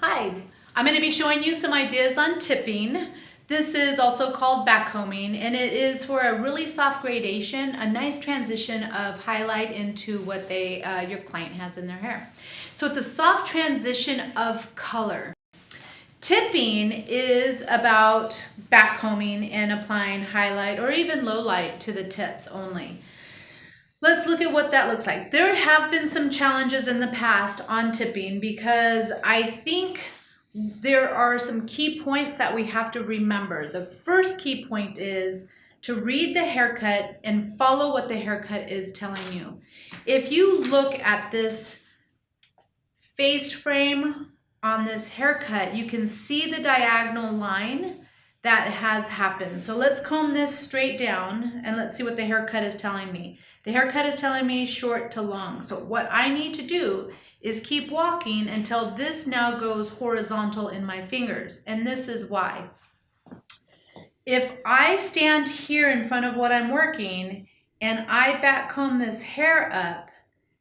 Hi, I'm going to be showing you some ideas on tipping. This is also called backcombing, and it is for a really soft gradation, a nice transition of highlight into what your client has in their hair. So it's a soft transition of color. Tipping is about backcombing and applying highlight or even low light to the tips only. Let's look at what that looks like. There have been some challenges in the past on tipping because I think there are some key points that we have to remember. The first key point is to read the haircut and follow what the haircut is telling you. If you look at this face frame on this haircut, you can see the diagonal line that has happened. So let's comb this straight down and let's see what the haircut is telling me. The haircut is telling me short to long. So what I need to do is keep walking until this now goes horizontal in my fingers. And this is why. If I stand here in front of what I'm working and I back comb this hair up,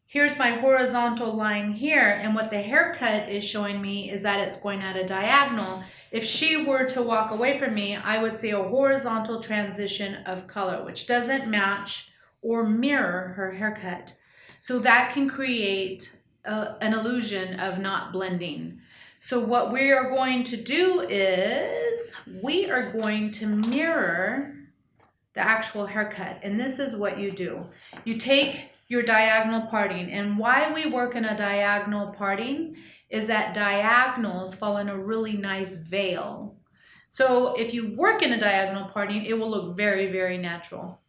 here's my horizontal line here, and what the haircut is showing me is that it's going at a diagonal. If she were to walk away from me, I would see a horizontal transition of color, which doesn't match or mirror her haircut. So that can create an illusion of not blending. So what we are going to do is we are going to mirror the actual haircut, and this is what you do. You take your diagonal parting, and why we work in a diagonal parting is that diagonals fall in a really nice veil. So if you work in a diagonal parting, it will look very, very natural.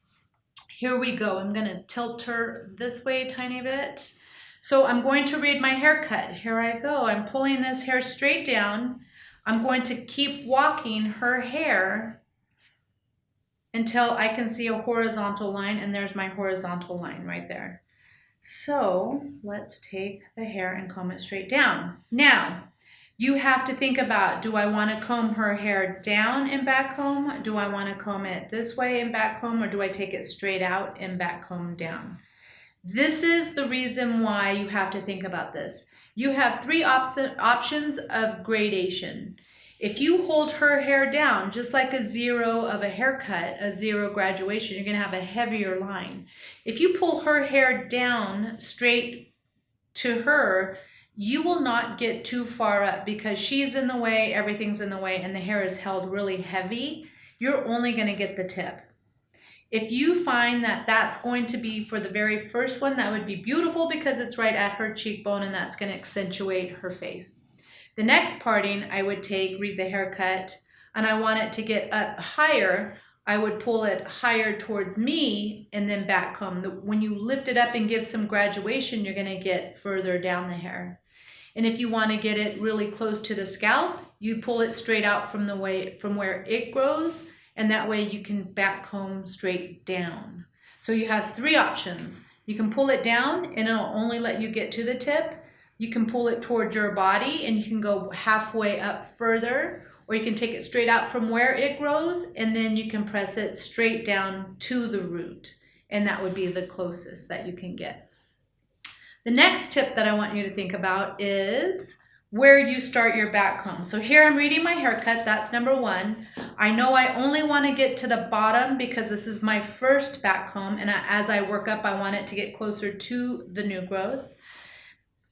Here we go. I'm going to tilt her this way a tiny bit. So I'm going to read my haircut. Here I go. I'm pulling this hair straight down. I'm going to keep walking her hair until I can see a horizontal line, and there's my horizontal line right there. So let's take the hair and comb it straight down. Now, you have to think about, do I want to comb her hair down and back comb? Do I want to comb it this way and back comb, or do I take it straight out and back comb down? This is the reason why you have to think about this. You have three options of gradation. If you hold her hair down, just like a zero of a haircut, a zero graduation, you're going to have a heavier line. If you pull her hair down straight to her, you will not get too far up because she's in the way, everything's in the way, and the hair is held really heavy. You're only going to get the tip. If you find that that's going to be for the very first one, that would be beautiful because it's right at her cheekbone and that's going to accentuate her face. The next parting, I would read the haircut, and I want it to get up higher. I would pull it higher towards me and then back comb. When you lift it up and give some graduation, you're going to get further down the hair. And if you want to get it really close to the scalp, you pull it straight out from where it grows, and that way you can back comb straight down. So you have three options. You can pull it down and it'll only let you get to the tip. You can pull it towards your body and you can go halfway up further, or you can take it straight out from where it grows and then you can press it straight down to the root. And that would be the closest that you can get. The next tip that I want you to think about is where you start your back comb. So here I'm reading my haircut, that's number one. I know I only want to get to the bottom because this is my first back comb, and as I work up, I want it to get closer to the new growth.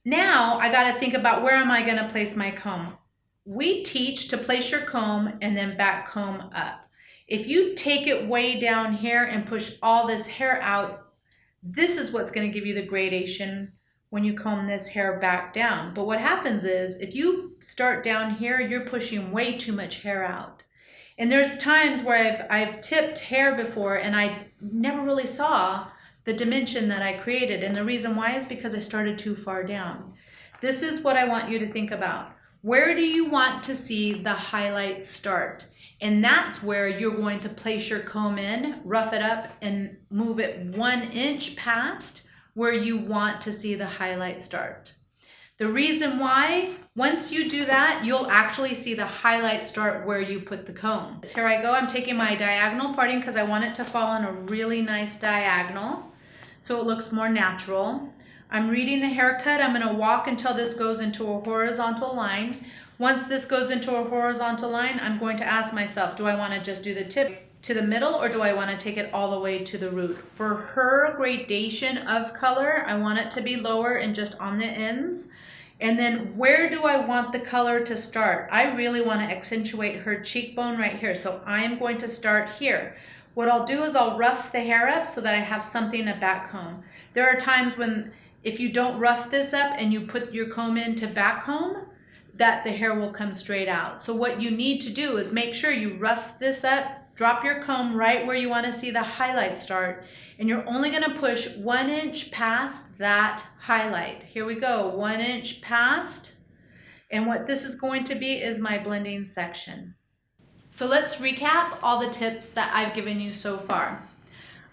Now I got to think about, where am I going to place my comb? We teach to place your comb and then back comb up. If you take it way down here and push all this hair out, this is what's going to give you the gradation when you comb this hair back down. But what happens is, if you start down here, you're pushing way too much hair out. And there's times where I've tipped hair before and I never really saw the dimension that I created. And the reason why is because I started too far down. This is what I want you to think about. Where do you want to see the highlight start? And that's where you're going to place your comb in, rough it up, and move it 1 inch past where you want to see the highlight start. The reason why, once you do that, you'll actually see the highlight start where you put the comb. Here I go, I'm taking my diagonal parting because I want it to fall in a really nice diagonal so it looks more natural. I'm reading the haircut. I'm going to walk until this goes into a horizontal line. Once this goes into a horizontal line, I'm going to ask myself, do I want to just do the tip to the middle, or do I want to take it all the way to the root? For her gradation of color, I want it to be lower and just on the ends. And then where do I want the color to start? I really want to accentuate her cheekbone right here. So I'm going to start here. What I'll do is I'll rough the hair up so that I have something to back comb. There are times when if you don't rough this up and you put your comb in to back comb, that the hair will come straight out. So what you need to do is make sure you rough this up, drop your comb right where you want to see the highlight start, and you're only going to push 1 inch past that highlight. Here we go, 1 inch past, and what this is going to be is my blending section. So let's recap all the tips that I've given you so far.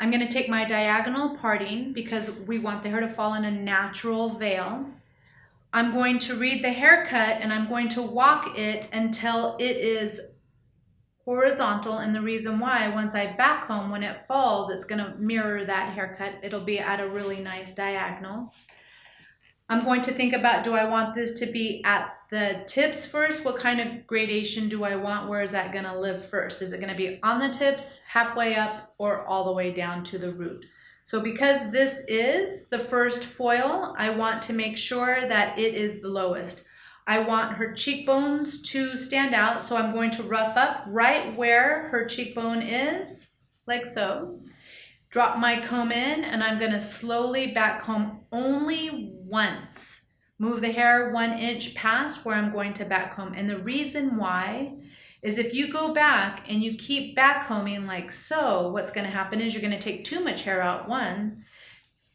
I'm going to take my diagonal parting because we want the hair to fall in a natural veil. I'm going to read the haircut and I'm going to walk it until it is horizontal, and the reason why, once I back comb, when it falls, it's going to mirror that haircut. It'll be at a really nice diagonal. I'm going to think about, do I want this to be at the tips first? What kind of gradation do I want? Where is that going to live first? Is it going to be on the tips, halfway up, or all the way down to the root? So because this is the first foil, I want to make sure that it is the lowest. I want her cheekbones to stand out, so I'm going to rough up right where her cheekbone is, like so. Drop my comb in, and I'm going to slowly back comb only once. Move the hair 1 inch past where I'm going to back comb. And the reason why is if you go back and you keep back combing like so, what's going to happen is you're going to take too much hair out, one.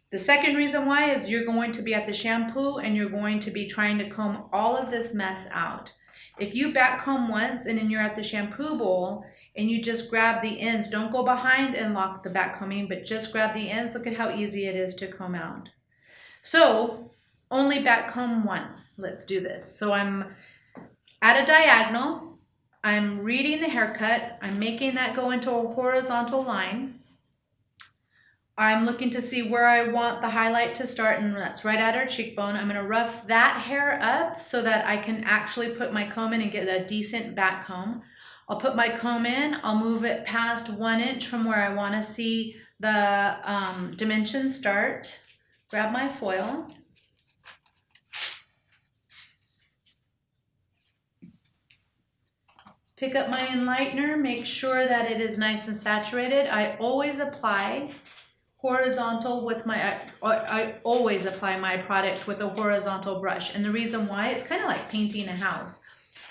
The second reason why is you're going to be at the shampoo and you're going to be trying to comb all of this mess out. If you back comb once and then you're at the shampoo bowl and you just grab the ends, don't go behind and lock the back combing, but just grab the ends. Look at how easy it is to comb out. So only back comb once. Let's do this. So I'm at a diagonal. I'm reading the haircut. I'm making that go into a horizontal line. I'm looking to see where I want the highlight to start, and that's right at her cheekbone. I'm going to rough that hair up so that I can actually put my comb in and get a decent back comb. I'll put my comb in, I'll move it past 1 inch from where I want to see the dimensions start. Grab my foil. Pick up my enlightener, make sure that it is nice and saturated. I always apply horizontal with my, I always apply my product with a horizontal brush. And the reason why, it's kind of like painting a house.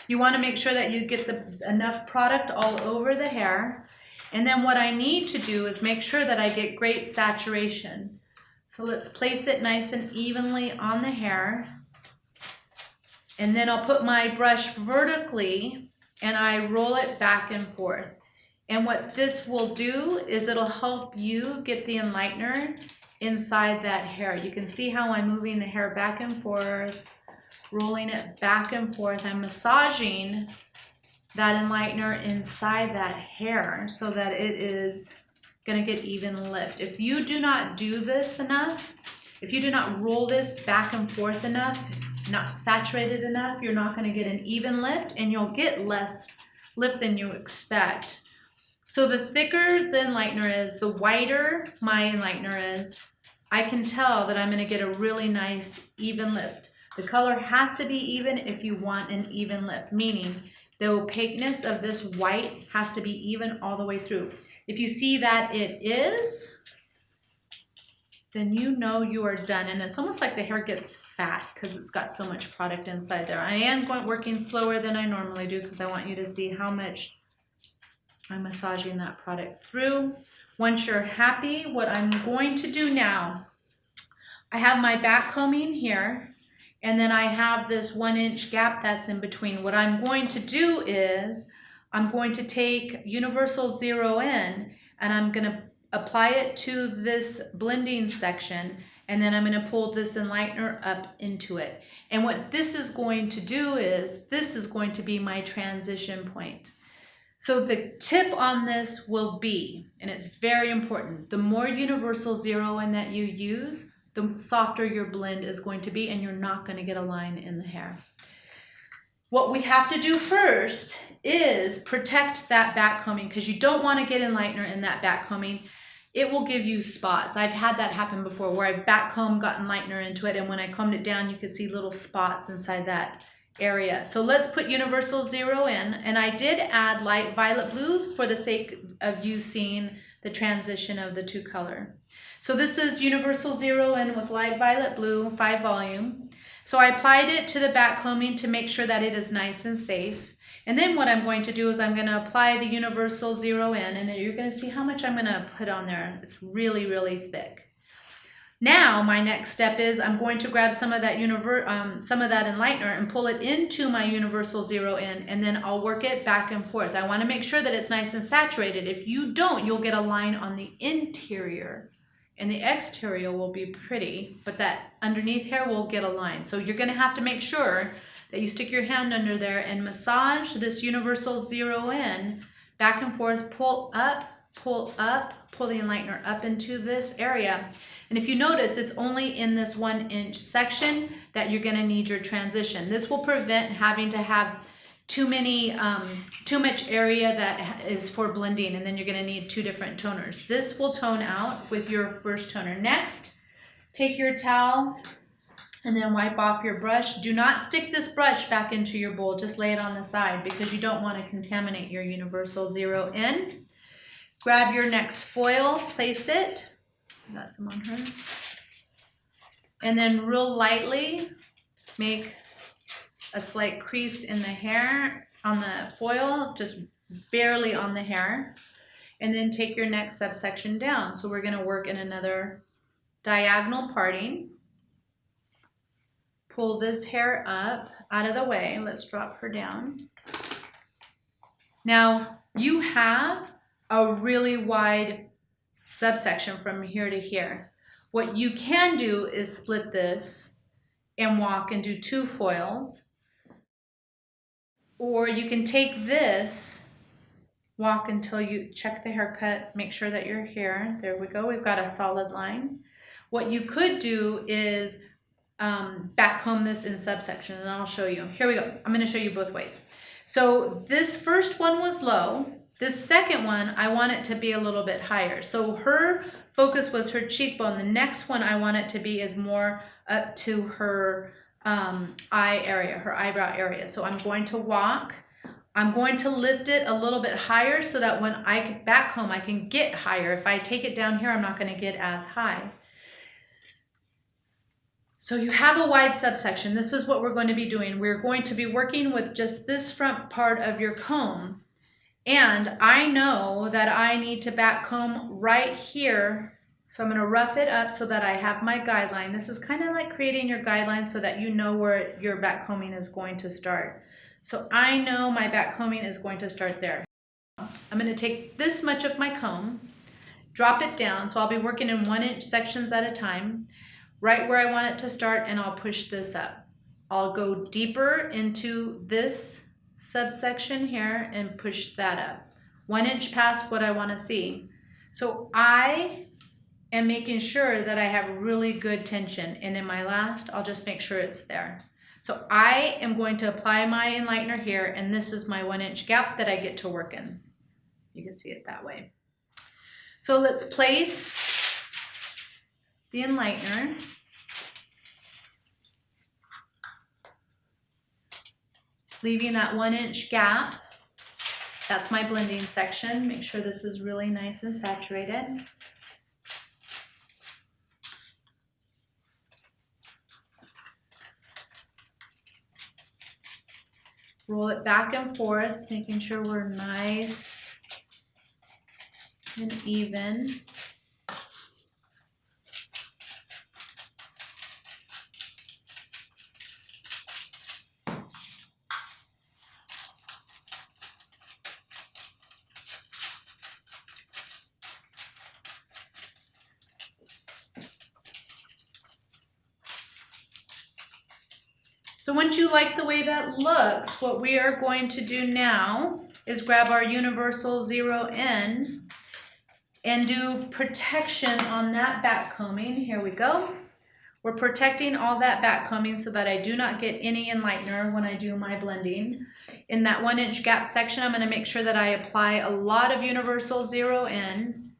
You want to make sure that you get enough product all over the hair. And then what I need to do is make sure that I get great saturation. So let's place it nice and evenly on the hair. And then I'll put my brush vertically and I roll it back and forth. And what this will do is it'll help you get the enlightener inside that hair. You can see how I'm moving the hair back and forth, rolling it back and forth. I'm massaging that enlightener inside that hair so that it is going to get even lift. If you do not do this enough, if you do not roll this back and forth enough, not saturated enough, you're not going to get an even lift and you'll get less lift than you expect. So the thicker the enlightener is, the whiter my enlightener is, I can tell that I'm going to get a really nice even lift. The color has to be even if you want an even lift, meaning the opaqueness of this white has to be even all the way through. If you see that it is, then you know you are done. And it's almost like the hair gets fat because it's got so much product inside there. I am working slower than I normally do because I want you to see how much I'm massaging that product through. Once you're happy, what I'm going to do now, I have my back combing here, and then I have this 1 inch gap that's in between. What I'm going to do is I'm going to take Universal Zero In and I'm going to apply it to this blending section, and then I'm going to pull this enlightener up into it. And what this is going to do is this is going to be my transition point. So the tip on this will be, and it's very important, the more Universal Zero In that you use, the softer your blend is going to be, and you're not going to get a line in the hair. What we have to do first is protect that back combing, because you don't want to get enlightener in that back combing. It will give you spots. I've had that happen before where I've back combed, got enlightener into it, and when I combed it down, you could see little spots inside that area. So let's put Universal Zero in, and I did add light violet blues for the sake of you seeing the transition of the two color. So this is Universal Zero in with light violet blue, 5 volume. So I applied it to the back combing to make sure that it is nice and safe. And then what I'm going to do is I'm going to apply the Universal Zero in, and you're going to see how much I'm going to put on there. It's really, really thick. Now my next step is I'm going to grab some of that enlightener and pull it into my Universal Zero in, and then I'll work it back and forth. I want to make sure that it's nice and saturated. If you don't, you'll get a line on the interior, and the exterior will be pretty, but that underneath hair will get a line. So you're going to have to make sure that you stick your hand under there and massage this Universal Zero in, back and forth, pull up, pull the enlightener up into this area. And if you notice, it's only in this 1-inch section that you're going to need your transition. This will prevent having to have too much area that is for blending, and then you're going to need 2 different toners. This will tone out with your first toner. Next, take your towel and then wipe off your brush. Do not stick this brush back into your bowl. Just lay it on the side because you don't want to contaminate your Universal Zero in. Grab your next foil, place it. Got some on her. And then real lightly make a slight crease in the hair on the foil, just barely on the hair. And then take your next subsection down. So we're going to work in another diagonal parting. Pull this hair up out of the way. Let's drop her down. Now you have a really wide subsection from here to here. What you can do is split this and walk and do 2 foils. Or you can take this, walk until you check the haircut, make sure that you're here. There we go, we've got a solid line. What you could do is back comb this in subsection, and I'll show you. Here we go, I'm gonna show you both ways. So this first one was low. This second one, I want it to be a little bit higher. So her focus was her cheekbone. The next one I want it to be is more up to her eye area, her eyebrow area. So I'm going to walk. I'm going to lift it a little bit higher so that when I back comb, I can get higher. If I take it down here, I'm not going to get as high. So you have a wide subsection. This is what we're going to be doing. We're going to be working with just this front part of your comb. And I know that I need to back comb right here. So I'm going to rough it up so that I have my guideline. This is kind of like creating your guideline so that you know where your back combing is going to start. So I know my back combing is going to start there. I'm going to take this much of my comb, drop it down. So I'll be working in 1-inch sections at a time, right where I want it to start, and I'll push this up. I'll go deeper into this subsection here and push that up 1 inch past what I want to see. So I am making sure that I have really good tension, and in my last I'll just make sure it's there. So I am going to apply my enlightener here, and this is my 1 inch gap that I get to work in. You can see it that way. So let's place the enlightener. Leaving that 1 inch gap. That's my blending section. Make sure this is really nice and saturated. Roll it back and forth, making sure we're nice and even. So once you like the way that looks, what we are going to do now is grab our Universal Zero in and do protection on that back combing. Here we go. We're protecting all that back combing so that I do not get any enlightener when I do my blending. In that 1-inch gap section, I'm going to make sure that I apply a lot of universal, zero in.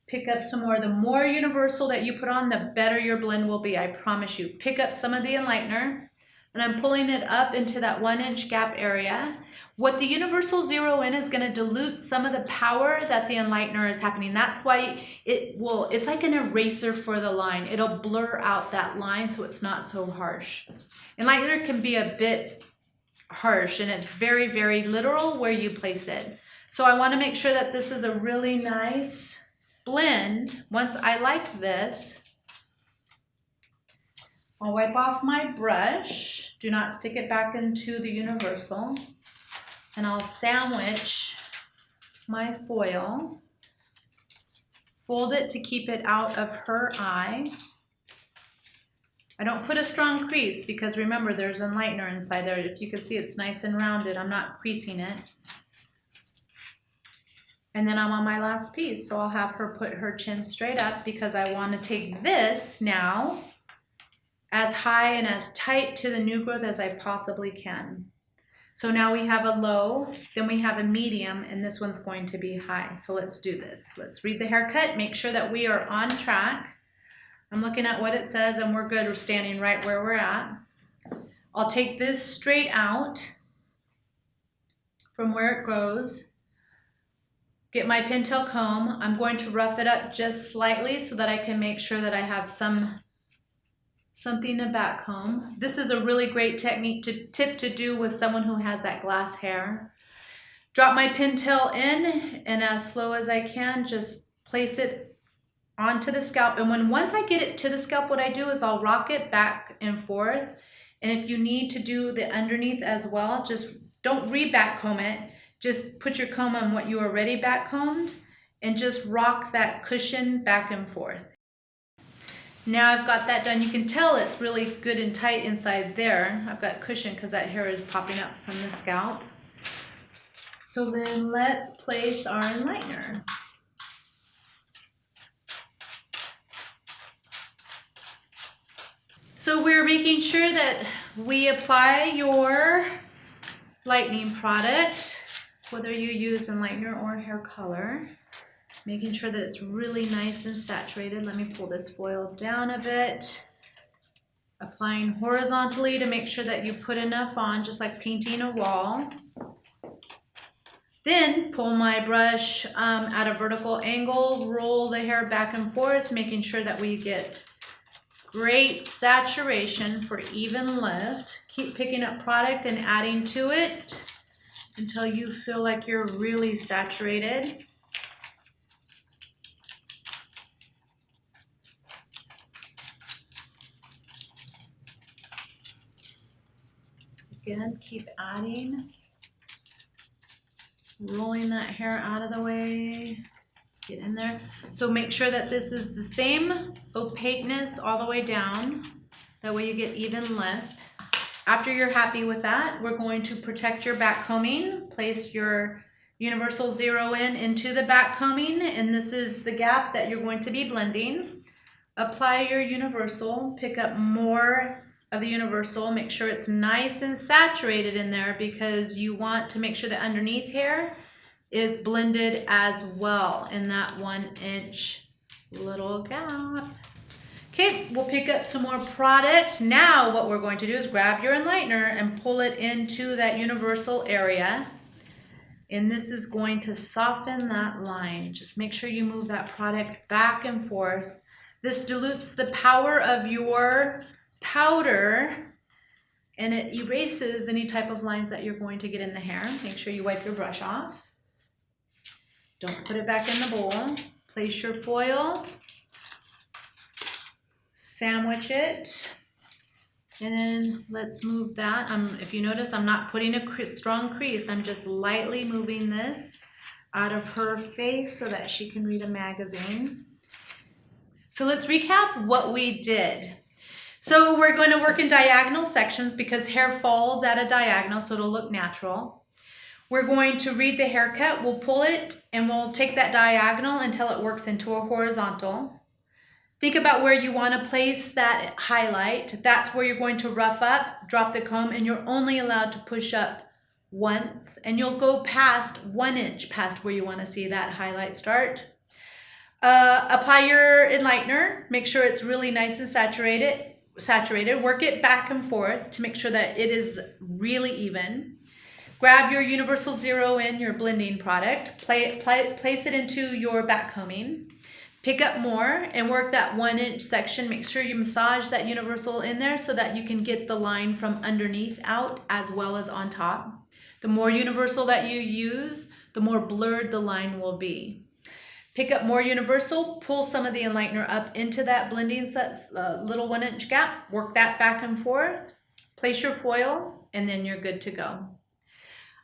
Pick up some more. The more universal that you put on, the better your blend will be. I promise you. Pick up some of the enlightener, and I'm pulling it up into that 1-inch gap area. What the universal zero in is going to dilute some of the power that the enlightener is happening. That's why it's like an eraser for the line. It'll blur out that line so it's not so harsh. Enlightener can be a bit harsh, and it's very, very literal where you place it. So I want to make sure that this is a really nice blend. Once I like this, I'll wipe off my brush. Do not stick it back into the universal. And I'll sandwich my foil. Fold it to keep it out of her eye. I don't put a strong crease because remember there's enlightener inside there. If you can see, it's nice and rounded. I'm not creasing it. And then I'm on my last piece. So I'll have her put her chin straight up because I want to take this now as high and as tight to the new growth as I possibly can. So now we have a low, then we have a medium, and this one's going to be high. So let's do this. Let's read the haircut, make sure that we are on track. I'm looking at what it says and we're good. We're standing right where we're at. I'll take this straight out from where it grows. Get my pintail comb. I'm going to rough it up just slightly so that I can make sure that I have something to back comb. This is a really great tip to do with someone who has that glass hair. Drop my pintail in, and as slow as I can, just place it onto the scalp. And once I get it to the scalp, what I do is I'll rock it back and forth. And if you need to do the underneath as well, just don't re-back comb it. Just put your comb on what you already back combed and just rock that cushion back and forth. Now I've got that done. You can tell it's really good and tight inside there. I've got cushion because that hair is popping up from the scalp. So then let's place our enlightener. So we're making sure that we apply your lightening product, whether you use enlightener or hair color. Making sure that it's really nice and saturated. Let me pull this foil down a bit. Applying horizontally to make sure that you put enough on, just like painting a wall. Then pull my brush at a vertical angle, roll the hair back and forth, making sure that we get great saturation for even lift. Keep picking up product and adding to it until you feel like you're really saturated. Again, keep adding, rolling that hair out of the way. Let's get in there. So make sure that this is the same opaqueness all the way down. That way you get even lift. After you're happy with that, we're going to protect your back combing. Place your universal zero in into the back combing, and this is the gap that you're going to be blending. Apply your universal, pick up more of the universal, make sure it's nice and saturated in there because you want to make sure the underneath hair is blended as well in that 1-inch little gap. Okay, we'll pick up some more product. Now what we're going to do is grab your enlightener and pull it into that universal area. And this is going to soften that line. Just make sure you move that product back and forth. This dilutes the power of your powder and it erases any type of lines that you're going to get in the hair. Make sure you wipe your brush off. Don't put it back in the bowl. Place your foil, sandwich it, and then let's move that. If you notice, I'm not putting a strong crease. I'm just lightly moving this out of her face so that she can read a magazine. So let's recap what we did. So we're going to work in diagonal sections because hair falls at a diagonal, so it'll look natural. We're going to read the haircut. We'll pull it and we'll take that diagonal until it works into a horizontal. Think about where you want to place that highlight. That's where you're going to rough up, drop the comb, and you're only allowed to push up once, and you'll go past 1 inch past where you want to see that highlight start. Apply your enlightener. Make sure it's really nice and saturated. Work it back and forth to make sure that it is really even. Grab your Universal Zero in your blending product. Place it into your backcombing. Pick up more and work that 1 inch section. Make sure you massage that universal in there so that you can get the line from underneath out as well as on top. The more universal that you use, the more blurred the line will be. Pick up more universal, pull some of the enlightener up into that blending little 1 inch gap, work that back and forth, place your foil, and then you're good to go.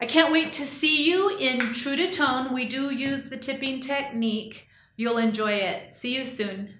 I can't wait to see you in True to Tone. We do use the tipping technique. You'll enjoy it. See you soon.